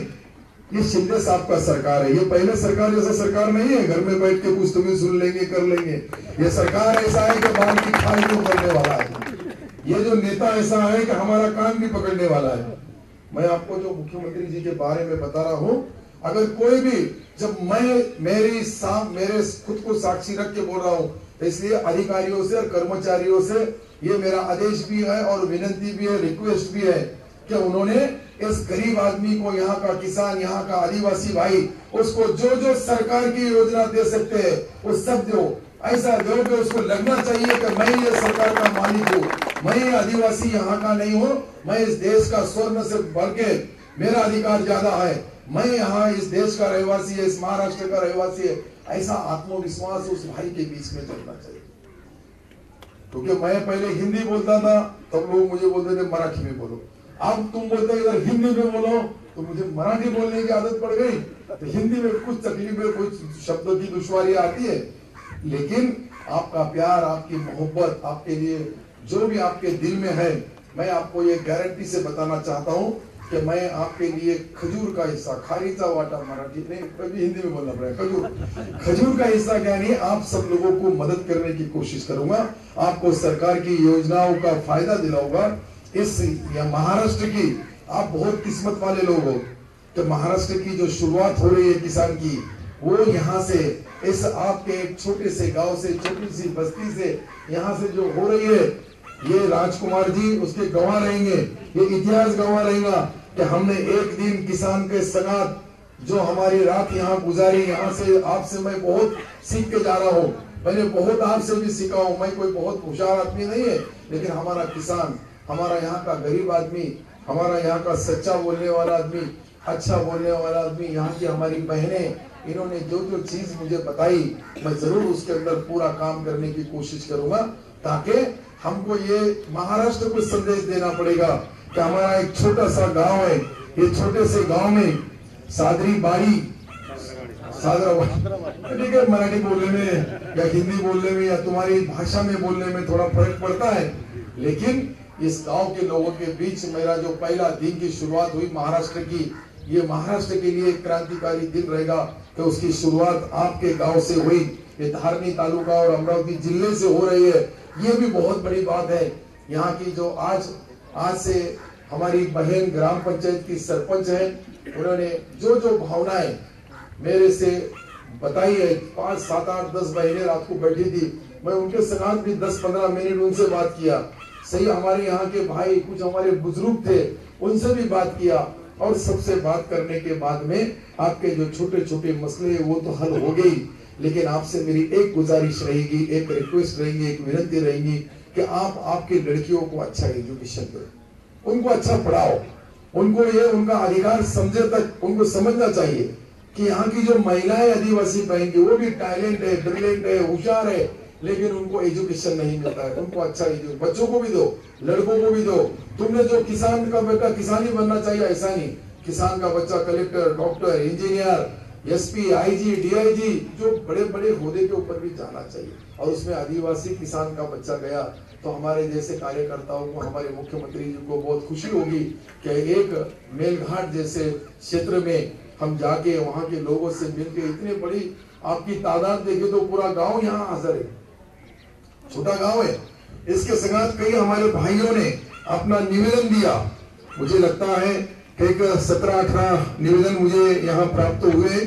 ये शिंदे साहब का सरकार है। ये पहले सरकार जैसा सरकार नहीं है, घर में बैठ के कुछ तुम्हें सुन लेंगे, कर लेंगे। ये सरकार ऐसा है कि बाल की खाल को करने वाला है। ये जो नेता ऐसा है कि हमारा कान भी पकड़ने वाला है। मैं आपको जो मुख्यमंत्री जी के बारे में बता रहा हूँ, अगर कोई भी, जब मैं मेरे खुद को साक्षी रख के बोल रहा हूँ, तो इसलिए अधिकारियों से और कर्मचारियों से ये मेरा आदेश भी है और विनती भी है, रिक्वेस्ट भी है कि उन्होंने इस गरीब आदमी को, यहाँ का किसान, यहाँ का आदिवासी भाई, उसको जो जो सरकार की योजना दे सकते हैं वो सब दो। ऐसा दो कि उसको लगना चाहिए कि मैं ये सरकार का मालिक हूँ, मैं आदिवासी यहाँ का नहीं हूँ, मैं इस देश का स्वर्ण से बढ़ के मेरा अधिकार ज्यादा है, मैं यहाँ इस देश का रहवासी है, इस महाराष्ट्र का रहवासी है। ऐसा आत्मविश्वास उस भाई के बीच में चलना चाहिए। क्योंकि मैं पहले हिंदी बोलता था, तब लोग मुझे बोलते थे मराठी में बोलो। अब तुम बोलते हो इधर हिंदी में बोलो, तो मुझे मराठी बोलने की आदत पड़ गई। तो हिंदी में कुछ तकलीफें, कुछ शब्दों की दुश्वारी आती है, लेकिन आपका प्यार, आपकी मोहब्बत, आपके लिए जो भी आपके दिल में है, मैं आपको ये गारंटी से बताना चाहता हूँ कि मैं आपके लिए खजूर का हिस्सा, खारीचा वाटा, मराठी नहीं, कभी हिंदी में बोलना पड़ेगा, खजूर का हिस्सा क्या नहीं, आप सब लोगों को मदद करने की कोशिश करूंगा, आपको सरकार की योजनाओं का फायदा दिलाऊंगा। इस महाराष्ट्र की आप बहुत किस्मत वाले लोग हो कि महाराष्ट्र की जो शुरुआत हो रही है किसान की, वो यहाँ से, इस आपके एक छोटे से गांव से, छोटी सी बस्ती से यहाँ से जो हो रही है, ये राजकुमार जी उसके गवाह रहेंगे, ये इतिहास गवाह रहेगा कि हमने एक दिन किसान के संगात जो हमारी रात यहाँ गुजारी। यहाँ से आपसे मैं बहुत सीख के जा रहा हूँ, मैंने बहुत आपसे भी सीखा हूँ। मैं कोई बहुत होशियार आदमी नहीं है, लेकिन हमारा किसान, हमारा यहाँ का गरीब आदमी, हमारा यहाँ का सच्चा बोलने वाला आदमी, अच्छा बोलने वाला आदमी, यहाँ की हमारी बहनें, इन्होंने जो जो चीज मुझे बताई, मैं जरूर उसके अंदर पूरा काम करने की कोशिश करूंगा, ताकि हमको ये महाराष्ट्र को संदेश देना पड़ेगा कि हमारा एक छोटा सा गांव है, ये छोटे से गांव में सादरी बाड़ी, ठीक है, मराठी बोलने में या हिंदी बोलने में या तुम्हारी भाषा में बोलने में थोड़ा फर्क पड़ता है, लेकिन इस गांव के लोगों के बीच मेरा जो पहला दिन की शुरुआत हुई महाराष्ट्र की, ये महाराष्ट्र के लिए एक क्रांतिकारी दिन रहेगा कि उसकी शुरुआत आपके गांव से हुई। ये धारनी तालुका और अमरावती जिले से हो रही है, ये भी बहुत बड़ी बात है। यहाँ की जो आज से हमारी बहन ग्राम पंचायत की सरपंच है, उन्होंने जो जो भावनाएं मेरे से बताई है, 5, 7, 8, 10 बहनें रात को बैठी थी, मैं उनके साथ भी 10-15 मिनट उनसे बात किया। सही हमारे यहाँ के भाई कुछ हमारे बुजुर्ग थे, उनसे भी बात किया, और सबसे बात करने के बाद में आपके जो छोटे छोटे मसले वो तो हल हो गई, लेकिन आपसे मेरी एक गुजारिश रहेगी, एक रिक्वेस्ट रहेगी, एक विनती रहेगी कि आप आपकी लड़कियों को अच्छा एजुकेशन दो, उनको अच्छा पढ़ाओ, उनको ये उनका अधिकार समझे तक उनको समझना चाहिए कि यहाँ की जो महिलाएं आदिवासी बहन की वो भी टैलेंट है, ब्रिलियंट है, होशियार है, लेकिन उनको एजुकेशन नहीं मिलता है। उनको अच्छा बच्चों को भी दो, लड़कों को भी दो। तुमने जो किसान का बेटा किसान ही बनना चाहिए ऐसा नहीं, किसान का बच्चा collector, doctor, engineer, SP, IG, DIG, जो बड़े बड़े ओहदे के ऊपर भी जाना चाहिए। और उसमें आदिवासी किसान का बच्चा गया तो हमारे जैसे कार्यकर्ताओं को, हमारे मुख्यमंत्री जी को बहुत खुशी होगी कि एक मेलघाट जैसे क्षेत्र में हम जाके वहां के लोगों से मिलके, इतनी बड़ी आपकी तादाद देखे तो पूरा गांव यहाँ हाजिर है, छोटा गांव है। इसके साथ कई हमारे भाइयों ने अपना निवेदन दिया। मुझे लगता है कि 17-18 निवेदन मुझे यहाँ प्राप्त हुए।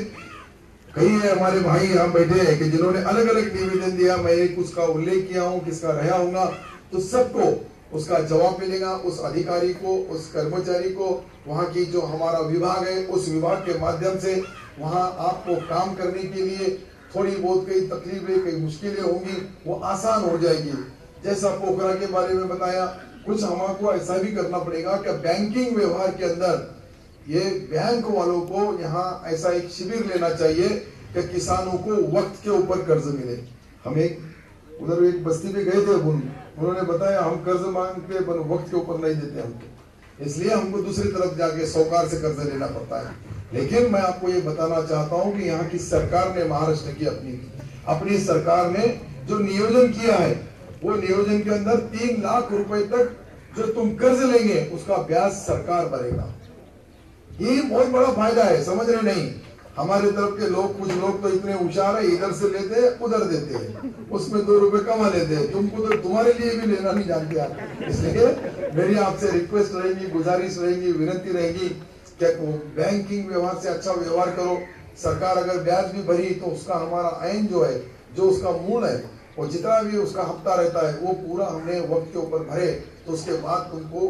कई हमारे भाई यहाँ बैठे हैं कि जिन्होंने अलग अलग निवेदन दिया। मैं एक उसका उल्लेख किया हूँ, किसका रहा हूँगा, तो सबको उसका जवाब मिलेगा। उस अधिकारी को, उस कर्मचारी को, वहाँ की जो हमारा विभाग है उस विभाग के माध्यम से वहाँ आपको काम करने के लिए थोड़ी बहुत कई तकलीफें, कई मुश्किलें होंगी, वो आसान हो जाएगी। जैसा पोखरा के बारे में बताया, कुछ हमको ऐसा भी करना पड़ेगा कि बैंकिंग व्यवहार के अंदर ये बैंक वालों को यहाँ ऐसा एक शिविर लेना चाहिए कि किसानों को वक्त के ऊपर कर्ज मिले। हम उधर एक बस्ती पे गए थे, उन्होंने बताया हम कर्ज मांगते पर वक्त के ऊपर नहीं देते हमको, इसलिए हमको दूसरी तरफ जाके साहूकार से कर्ज लेना पड़ता है। लेकिन मैं आपको ये बताना चाहता हूँ कि यहाँ की सरकार ने, महाराष्ट्र की अपनी सरकार ने जो नियोजन किया है, वो नियोजन के अंदर 3 लाख रुपए तक जो तुम कर्ज लेंगे उसका ब्याज सरकार भरेगा। ये बहुत बड़ा फायदा है, समझ रहे नहीं। हमारे तरफ के लोग, कुछ लोग तो इतने होशियार है, इधर से लेते हैं उधर देते हैं, उसमें 2 रुपए कमा लेते हैं। तुमको तो तुम्हारे लिए भी लेना नहीं जानते आप। इसलिए मेरी आपसे रिक्वेस्ट रहेगी, गुजारिश रहेगी, विनती रहेगी कि बैंकिंग व्यवहार से अच्छा व्यवहार करो। सरकार अगर ब्याज भी भरी तो उसका हमारा आयन जो है, जो उसका मूल है, और जितना भी उसका हफ्ता रहता है वो पूरा हमने वक्त के ऊपर भरे, तो उसके बाद तुमको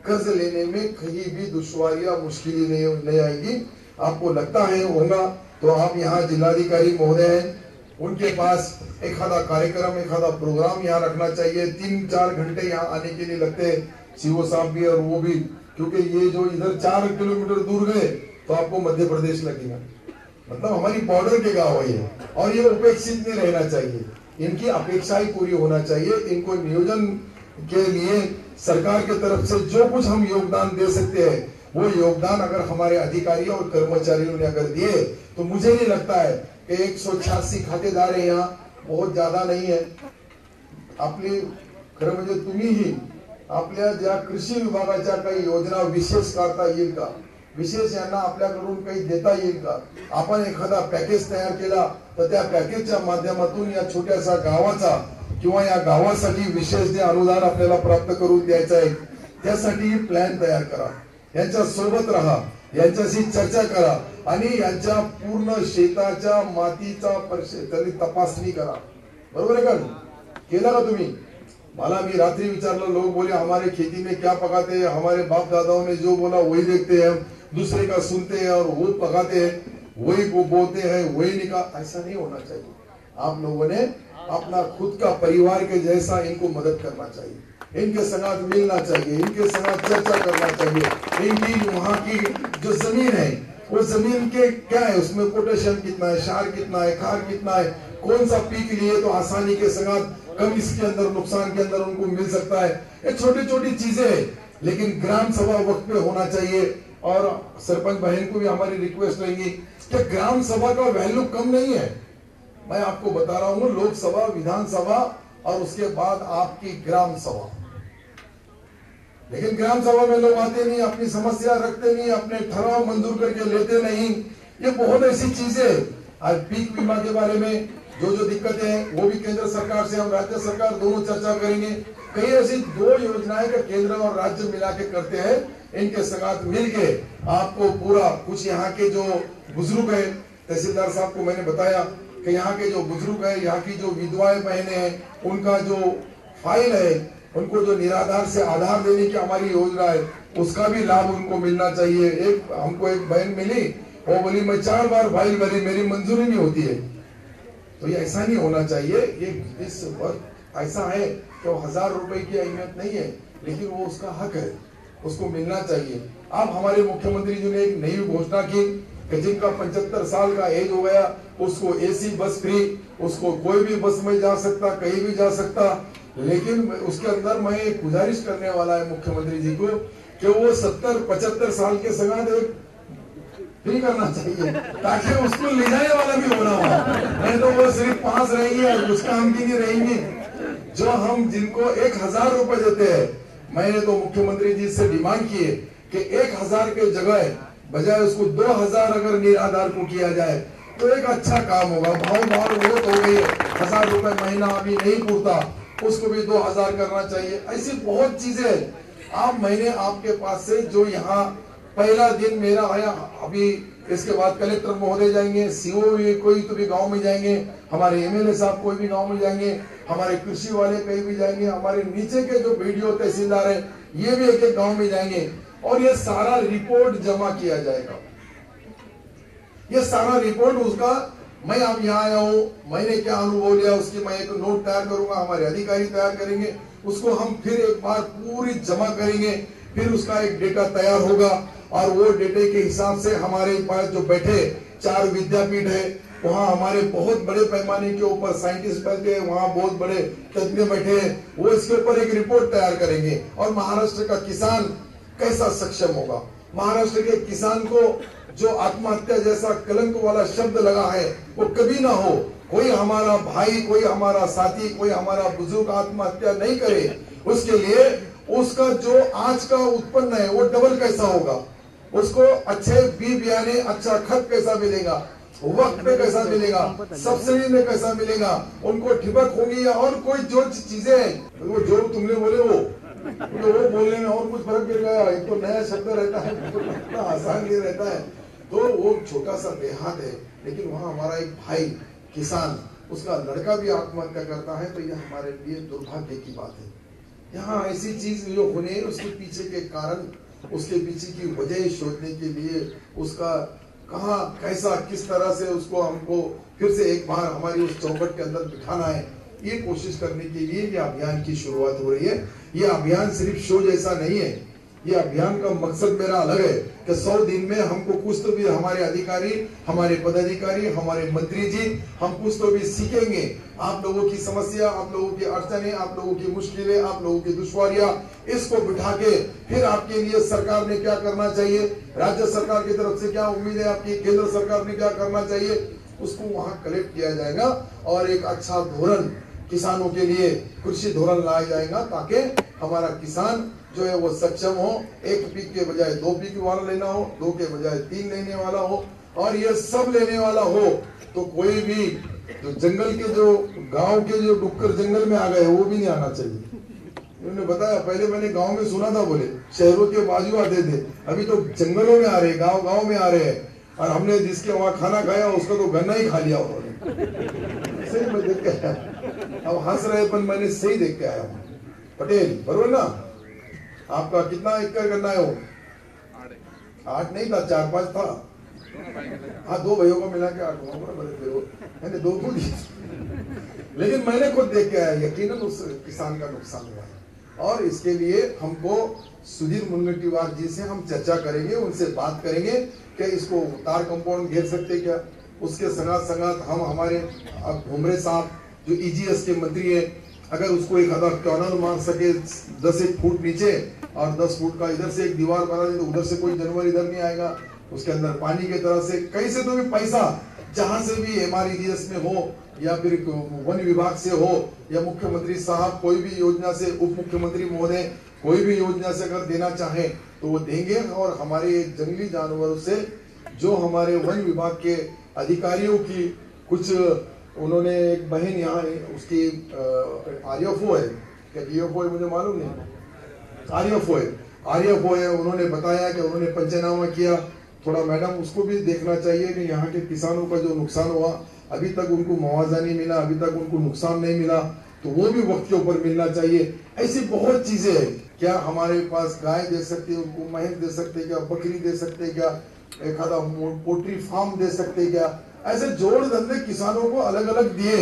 कर्ज लेने में कहीं भी दुश्वारियां, मुश्किलें नहीं आएगी। आपको लगता है होगा तो आप यहाँ जिलाधिकारी महोदय हैं, उनके पास एक आधा कार्यक्रम, एक आधा प्रोग्राम यहाँ रखना चाहिए। 3-4 घंटे यहाँ आने के लिए लगते हैं, सीओ साहब भी और वो भी, क्योंकि ये जो इधर 4 किलोमीटर दूर गए तो आपको मध्य प्रदेश लगेगा, मतलब हमारी बॉर्डर के गाँव है ये। और ये उपेक्षित नहीं रहना चाहिए, इनकी अपेक्षाएं पूरी होना चाहिए। इनको नियोजन के लिए सरकार की तरफ से जो कुछ हम योगदान दे सकते हैं, वो योगदान अगर हमारे अधिकारियों और कर्मचारियों ने अगर दिए तो मुझे नहीं लगता है कि 186 खातेदार है यहाँ, बहुत ज्यादा नहीं है। आपली खरं म्हणजे तुम्हीही आपल्या ज्या कृषी विभागाच्या काही योजना विशेष करता येईल का, विशेष यांना आपल्याकडून काही देता येईल का, आपण एखादा पॅकेज तयार केला तर त्या पॅकेजच्या माध्यमातून या छोट्याशा गावाचा किंवा या गावासाठी विशेष जे अनुदान आपल्याला प्राप्त करून द्यायचं आहे, त्यासाठी प्लॅन तयार करा, यांच्या सोबत राहा, यांच्याशी चर्चा करा आणि यांच्या पूर्ण शेताच्या मातीचा तरी तपासणी करा। बरोबर आहे का? केलं का तुम्ही? मला मी रात्रि विचारलं, लोग बोले हमारे खेती में क्या पकाते हैं, हमारे बाप दादाओं ने जो बोला वही देखते हैं, दूसरे का सुनते हैं और वो पकाते हैं, वही को बोलते हैं, वही निकाल। ऐसा नहीं होना चाहिए। आप लोगों ने अपना खुद का परिवार के जैसा इनको मदद करना चाहिए, इनके साथ मिलना चाहिए, इनके साथ चर्चा करना चाहिए। इनकी वहाँ की जो जमीन है वो जमीन के क्या है, उसमें पोटेशियम कितना है, क्षार कितना है, खार कितना है, कौन सा पीक लिए तो आसानी के साथ कम इसके अंदर नुकसान के अंदर उनको मिल सकता है। ये छोटी छोटी चीजें है, लेकिन ग्राम सभा वक्त पे होना चाहिए। और सरपंच बहन को भी हमारी रिक्वेस्ट रहेगी कि ग्राम सभा का वैल्यू कम नहीं है। मैं आपको बता रहा हूँ, लोकसभा, विधानसभा और उसके बाद आपकी ग्राम सभा। लेकिन ग्राम सभा में लोग आते नहीं, अपनी समस्या रखते नहीं, अपने ठराव मंजूर करके लेते नहीं। ये बहुत ऐसी चीजें, आज पीक बीमा के बारे में जो दिक्कतें हैं वो भी केंद्र सरकार से हम राज्य सरकार दोनों चर्चा करेंगे। कई ऐसी 2 योजनाएं का केंद्र और राज्य मिला के करते हैं, इनके साथ मिलके आपको पूरा कुछ यहाँ के जो बुजुर्ग है, तहसीलदार साहब को मैंने बताया कि यहाँ के जो बुजुर्ग है, यहाँ की जो विधवाएं बहनें हैं, उनका जो फाइल है, उनको जो निराधार से आधार देने की हमारी योजना है, उसका भी लाभ उनको मिलना चाहिए। हमको एक बहन मिली, वो बोली मैं 4 बार फाइल भरी, मेरी मंजूरी नहीं होती है। तो ये ऐसा नहीं होना चाहिए। ये इस वक्त ऐसा है कि वो 1000 रुपए की अहमियत नहीं है, लेकिन वो उसका हक है, उसको मिलना चाहिए। अब हमारे मुख्यमंत्री जी ने एक नई घोषणा की कि जिनका 75 साल का एज हो गया, उसको एसी बस फ्री, उसको कोई भी बस में जा सकता, कहीं भी जा सकता। लेकिन उसके अंदर मैं एक गुजारिश करने वाला है मुख्यमंत्री जी को कि वो 70-75 साल के सगात फ्री करना चाहिए, ताकि उसको ले जाने वाला भी होना हो। नहीं तो वो सिर्फ 5 रहेंगे और कुछ काम की नहीं रहेंगे। जो हम जिनको 1000 रुपए देते हैं, मैंने तो मुख्यमंत्री जी से डिमांड की है कि 1000 के जगह बजाय उसको 2000 अगर निराधार को किया जाए तो एक अच्छा काम होगा। भाव बहुत हो गई है, 1000 रुपए महीना अभी नहीं पूरता, उसको भी 2000 करना चाहिए। ऐसी बहुत चीजें आप, मैंने आपके पास से जो यहाँ पहला दिन मेरा आया, अभी इसके बाद कलेक्टर महोदय जाएंगे, सीओ भी कोई तो भी गांव में जाएंगे, हमारे एमएलए साहब कोई भी गांव में जाएंगे, हमारे कृषि वाले कहीं भी जाएंगे, हमारे नीचे के जो बीडीओ तहसीलदार है ये भी एक एक गांव में जाएंगे और ये सारा रिपोर्ट जमा किया जाएगा। ये सारा रिपोर्ट उसका, मैं अब यहाँ आया हूँ, मैंने क्या अनुभव लिया उसकी मैं एक नोट तैयार करूंगा, हमारे अधिकारी तैयार करेंगे, उसको हम फिर एक बार पूरी जमा करेंगे, फिर उसका एक डेटा तैयार होगा और वो डेटे के हिसाब से हमारे पास जो बैठे 4 विद्यापीठ है, वहाँ हमारे बहुत बड़े पैमाने के ऊपर साइंटिस्ट बैठे हैं, वहाँ बहुत बड़े तज्ञ बैठे हैं, वो इसके ऊपर एक रिपोर्ट तैयार करेंगे। और महाराष्ट्र का किसान कैसा सक्षम होगा, महाराष्ट्र के किसान को जो आत्महत्या जैसा कलंक वाला शब्द लगा है वो कभी ना हो। कोई हमारा भाई, कोई हमारा साथी, कोई हमारा बुजुर्ग आत्महत्या नहीं करे, उसके लिए उसका जो आज का उत्पन्न है वो डबल कैसा होगा, उसको अच्छे बीज बियाने, अच्छा खत कैसा मिलेगा, वक्त पे कैसा मिलेगा, सब्सिडी में कैसा मिलेगा, उनको ठिबक होगी या और कोई जो चीजें हैं, वो जो तुमने बोले वो बोलने में और कुछ फर्क गिर गया। एक तो नया शब्द रहता है, तो इतना आसान नहीं रहता है। तो वो छोटा सा देहात है, लेकिन वहाँ हमारा एक भाई किसान, उसका लड़का भी आत्महत्या करता है, तो यह हमारे लिए दुर्भाग्य की बात है। यहाँ ऐसी चीज जो होने, उसके पीछे के कारण, उसके पीछे की वजह शोधने के लिए, उसका कहाँ कैसा किस तरह से उसको हमको फिर से एक बार हमारी उस चौखट के अंदर बिठाना है, ये कोशिश करने के लिए ये अभियान की शुरुआत हो रही है। ये अभियान सिर्फ शो जैसा नहीं है, ये अभियान का मकसद मेरा अलग है कि 100 दिन में हमको कुछ तो भी हमारे अधिकारी, हमारे पदाधिकारी, हमारे मंत्री जी, हम कुछ तो भी सीखेंगे। आप लोगों की समस्या, आप लोगों की अड़चनें, आप लोगों की मुश्किलें, आप लोगों की दुश्वारियां, इसको बिठा के फिर आपके लिए सरकार ने क्या करना चाहिए, राज्य सरकार की तरफ से क्या उम्मीद है आपकी, केंद्र सरकार ने क्या करना चाहिए, उसको वहाँ कलेक्ट किया जाएगा और एक अच्छा धोरण किसानों के लिए, कृषि धोरण लाया जाएगा, ताकि हमारा किसान जो है वो सक्षम हो, 1 पीक के बजाय 2 पीक वाला लेना हो, 2 के बजाय 3 लेने वाला हो, और ये सब लेने वाला हो। तो कोई भी जो जंगल के, जो गांव के जो डुक्कर जंगल में आ गए वो भी नहीं आना चाहिए। उन्होंने बताया, पहले मैंने गांव में सुना था, बोले शहरों के बाजू आते थे, अभी तो जंगलों में आ रहे, गाँव गाँव में आ रहे हैं। और हमने जिसके वहां खाना खाया उसका तो गन्ना ही खा लिया उन्होंने। सही मैं देख के आया, अब हंस रहे पर मैंने सही देख के आया हूँ। पटेल बरोबर ना, आपका कितना एकड़ गन्ना है वो? 8 नहीं था, 4-5 था। हाँ, 2 भाइयों को मिला के 8 हुआ, मैंने 2 को दिए, लेकिन मैंने खुद देख के आया, यकीनन उस किसान का नुकसान हुआ है। और इसके लिए हमको सुधीर मुनगंटीवार जी से हम चर्चा करेंगे, उनसे बात करेंगे कि इसको तार कंपाउंड घेर सकते क्या। उसके संगात हम हमारे भुमरे साहब जो ईजीएस के मंत्री है, अगर उसको एक आधा टनल मार सके 10 फुट नीचे और 10 फुट का इधर से एक दीवार बना दे, तो उधर से कोई जानवर इधर नहीं आएगा, उसके अंदर पानी की तरह से कहीं से तो भी पैसा जहां से भी एमआरईजीएस में हो या फिर वन विभाग से हो या मुख्यमंत्री साहब कोई भी योजना से, उप मुख्यमंत्री महोदय कोई भी योजना से अगर देना चाहे तो वो देंगे। और हमारे जंगली जानवरों से जो हमारे वन विभाग के अधिकारियों की कुछ, उन्होंने एक बहन यहाँ उसकी आरएफओ है, क्या डीएफओ है मुझे मालूम नहीं, आरएफओ है, उन्होंने बताया कि उन्होंने पंचनामा किया। थोड़ा मैडम उसको भी देखना चाहिए कि यहाँ के किसानों का जो नुकसान हुआ, अभी तक उनको मुआवजा नहीं मिला, अभी तक उनको नुकसान नहीं मिला, तो वो भी वक्त के ऊपर मिलना चाहिए। ऐसी बहुत चीजें हैं। क्या हमारे पास गाय दे सकते हैं, उनको महेंद्र दे सकते क्या, बकरी दे सकते क्या, एक आधा पोल्ट्री फार्म दे सकते क्या, ऐसे जोड़ धंधे किसानों को अलग अलग दिए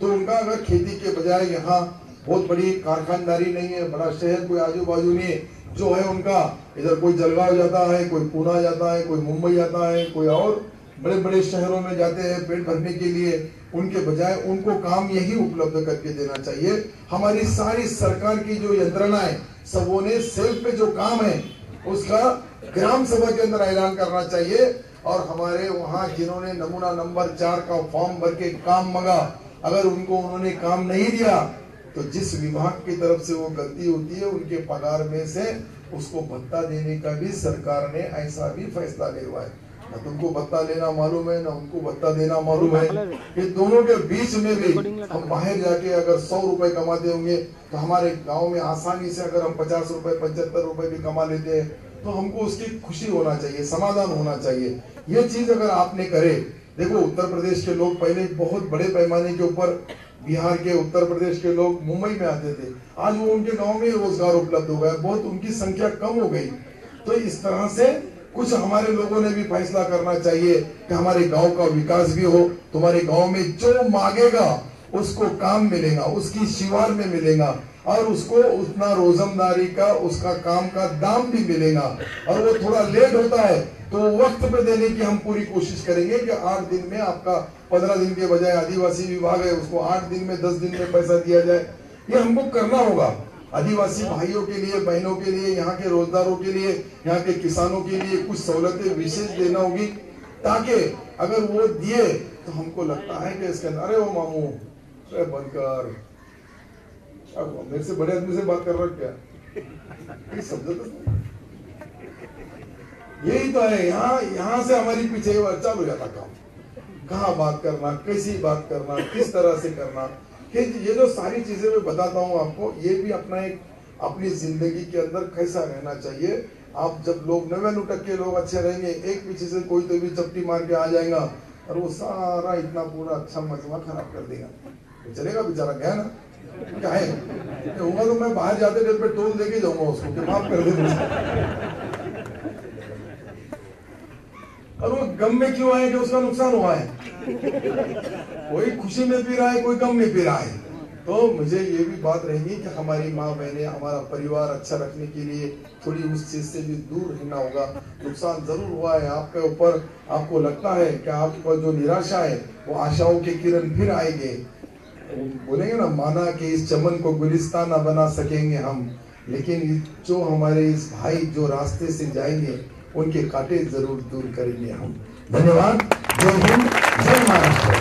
तो उनका अगर खेती के बजाय यहाँ बहुत बड़ी कारखानदारी नहीं है, बड़ा शहर कोई आजू बाजू नहीं है, जो है उनका इधर कोई जलगांव जाता है, कोई पूना जाता है, कोई मुंबई जाता है, कोई और बड़े बड़े शहरों में जाते हैं पेट भरने के लिए, उनके बजाय उनको काम यही उपलब्ध करके देना चाहिए। हमारी सारी सरकार की जो यंत्रणाएं सबों ने सेल्फ पे जो काम है उसका ग्राम सभा के अंदर ऐलान करना चाहिए। और हमारे वहाँ जिन्होंने नमूना नंबर 4 का फॉर्म भर के काम मांगा, अगर उनको उन्होंने काम नहीं दिया तो जिस विभाग की तरफ से वो गलती होती है उनके पगार में से उसको भत्ता देने का भी सरकार ने ऐसा भी फैसला लिया है। न तुमको भत्ता लेना मालूम है, न उनको भत्ता देना मालूम है। कि दोनों के बीच में भी हम बाहर जाके अगर 100 रुपए कमाते होंगे तो हमारे गांव में आसानी से अगर हम 50 रुपए 75 रुपए भी कमा लेते हैं तो हमको उसकी खुशी होना चाहिए, समाधान होना चाहिए। ये चीज अगर आपने करे, देखो उत्तर प्रदेश के लोग पहले बहुत बड़े पैमाने के ऊपर, बिहार के उत्तर प्रदेश के लोग मुंबई में आते थे, आज वो उनके गांव में रोजगार उपलब्ध हो गया, बहुत उनकी संख्या कम हो गई। तो इस तरह से कुछ हमारे लोगों ने भी फैसला करना चाहिए कि हमारे गांव का विकास भी हो। तुम्हारे गांव में जो मांगेगा उसको काम मिलेगा, उसकी शिवार में मिलेगा और उसको उतना रोजमदारी का उसका काम का दाम भी मिलेगा। और वो थोड़ा लेट होता है तो वक्त पे देने की हम पूरी कोशिश करेंगे कि 8 दिन में आपका 15 दिन के बजाय आदिवासी विभाग है उसको 8 दिन में 10 दिन में पैसा दिया जाए। ये हमको करना होगा। आदिवासी भाइयों के लिए, बहनों के लिए, यहाँ के रोजगारों के लिए, यहाँ के किसानों के लिए कुछ सहूलतें विशेष देना होगी, ताकि अगर वो दिए तो हमको लगता है कि इसके अंदर, अरे वो मामू बनकर मेरे से बड़े आदमी से बात कर रहा क्या, समझो तो यही तो है। यहाँ से हमारी पीछे चालू हो जाता काम, कहाँ बात करना, कैसी बात करना, किस तरह से करना, कि ये जो सारी चीजें मैं बताता हूँ आपको, ये भी अपना एक अपनी जिंदगी के अंदर कैसा रहना चाहिए। आप जब लोग 99% लोग अच्छे रहेंगे, एक पीछे से कोई तो भी चपटी मार के आ जाएगा और वो सारा इतना पूरा अच्छा मजमा खराब कर देगा, तो चलेगा बेचारा, गया ना क्या है होगा। तो मैं बाहर जाते डेट पे टोल देके जाऊंगा उसको कि माफ कर दे। और वो गम में क्यों आए कि उसका नुकसान हुआ है, कोई खुशी में पी रहा है, कोई गम में पी रहा है। तो मुझे ये भी बात रहेगी कि हमारी माँ बहनें, हमारा परिवार अच्छा रखने के लिए थोड़ी उस चीज से भी दूर रहना होगा। नुकसान जरूर हुआ है आपके ऊपर, आपको लगता है कि आपका जो निराशा है वो आशाओं के किरण फिर आएंगे। बोलेंगे ना, माना कि इस चमन को गुलिस्तान न बना सकेंगे हम, लेकिन जो हमारे इस भाई जो रास्ते से जाएंगे उनके कांटे जरूर दूर करेंगे हम। धन्यवाद। जय हिंद, जय महाराष्ट्र।